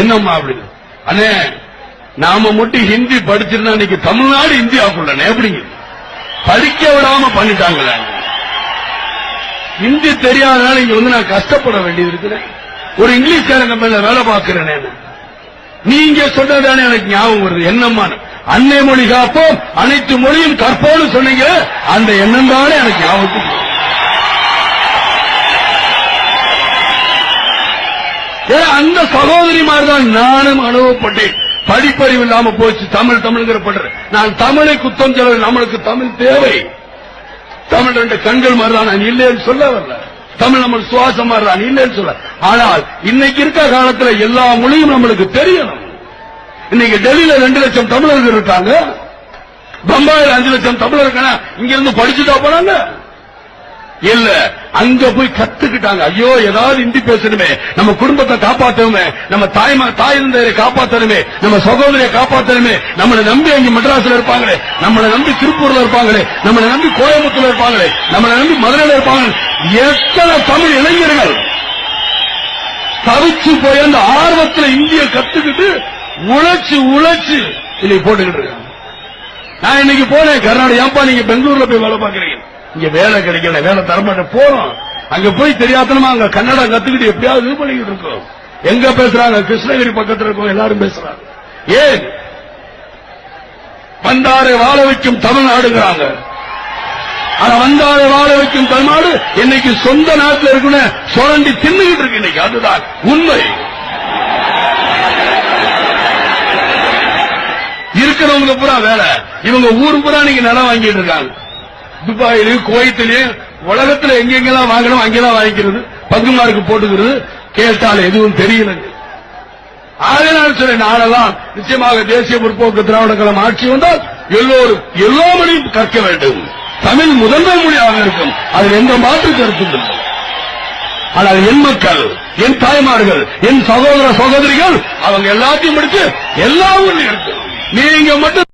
என்னம்மா அப்படின்னு அண்ணே நாம மட்டும் ஹிந்தி படிச்சிருந்தா இன்னைக்கு தமிழ்நாடு இந்தியாவுக்குள்ள எப்படிங்க படிக்க விடாம பண்ணிட்டாங்களே. ஹிந்தி தெரியாதனால இங்க வந்து நான் கஷ்டப்பட வேண்டியது இருக்குது. ஒரு இங்கிலீஷ்காரங்க மேல வேலை பார்க்கிறேன். நீங்க சொன்னதானே எனக்கு ஞாபகம் வருது. என்னம்மா அன்னை மொழி காப்போம் அனைத்து மொழியும் கற்போம்னு சொன்னீங்க. அந்த எண்ணம் தானே எனக்கு ஞாபகத்துக்கு. அந்த சகோதரி மாதிரிதான் நானும் அனுபவப்பட்டேன். படிப்பறிவு இல்லாம போச்சு. தமிழ் தமிழ்ங்கிற பண்றேன். நான் தமிழை குத்தம் சொல்ல, நம்மளுக்கு தமிழ் தேவை. தமிழ் ரெண்டு கண்கள் மாதிரிதான், நான் இல்லைன்னு சொல்ல வரல. தமிழ் நம்ம சுவாசம் மாதிரிதான், இல்லைன்னு சொல்ல. ஆனால் இன்னைக்கு இருக்க காலத்துல எல்லா மொழியும் நம்மளுக்கு தெரியணும். இன்னைக்கு டெல்லியில 2 லட்சம் தமிழர்கள் இருக்காங்க, பம்பாயில் 5 லட்சம் தமிழர் இருக்காங்க. இங்க இருந்து படிச்சுட்டா போனாங்க இல்ல, அங்க போய் கத்துக்கிட்டாங்க. ஐயோ ஏதாவது ஹிந்தி பேசணுமே, நம்ம குடும்பத்தை காப்பாற்றணுமே, நம்ம தாய் தந்தையரை காப்பாற்றணுமே, நம்ம சகோதரியை காப்பாற்றணுமே, நம்மளை நம்பி அங்க மெட்ராஸ்ல இருப்பாங்களே, நம்மளை நம்பி திருப்பூர்ல இருப்பாங்களே, நம்மளை நம்பி கோயம்புத்தூர்ல இருப்பாங்களே, நம்மளை நம்பி மதுரையில இருப்பாங்க. எத்தனை தமிழ் இளைஞர்கள் தவிச்சு போய் அந்த ஆர்வத்தில் இந்திய கத்துக்கிட்டு உழைச்சு இன்னைக்கு போட்டுக்கிட்டு இருக்காங்க. நான் இன்னைக்கு போனேன் கர்நாடகா. ஏன்பா நீங்க பெங்களூர்ல போய் வேலை பார்க்கறீங்க? இங்க வேலை கிடைக்கல, வேலை தரமாட்ட போறோம். அங்க போய் தெரியாதனமா அங்க கன்னடம் கத்துக்கிட்டு எப்படியாவது இது பண்ணிக்கிட்டு இருக்கோம். எங்க பேசுறாங்க? கிருஷ்ணகிரி பக்கத்தில் இருக்கோம், எல்லாரும் பேசுறாங்க. ஏன் வந்தாரை வாழ வைக்கும் தமிழ்நாடுங்கிறாங்க. ஆனா வந்தாரை வாழ வைக்கும் தமிழ்நாடு இன்னைக்கு சொந்த நாட்டில் இருக்குன்னு சுரண்டி தின்னுகிட்டு இருக்கு. இன்னைக்கு அதுதான் உண்மை. இருக்கிறவங்க பூரா வேலை, இவங்க ஊர் பூரா நீங்க நிலம் வாங்கிட்டு இருக்காங்க. துபாயிலையும் குவைத்திலையும் உலகத்துல எங்கெங்கெல்லாம் வாங்கணும் அங்கெல்லாம் வாங்கிக்கிறது, பங்குமாருக்கு போட்டுக்கிறது. கேட்டால் எதுவும் தெரியல. அதனால சொல்ல நாளெல்லாம் நிச்சயமாக தேசிய முற்போக்கு திராவிட கழகம் ஆட்சி வந்தால் எல்லோரும் எல்லா மொழியும் கற்க வேண்டும். தமிழ் முதன்மை மொழியாக இருக்கும், அதில் எந்த மாற்று கருத்தும் இல்லை. ஆனால் என் மக்கள், என் தாய்மார்கள், என் சகோதர சகோதரிகள் அவங்க எல்லாத்தையும் படித்து எல்லா ஊர்லையும் இருக்கு. நீங்க மட்டும்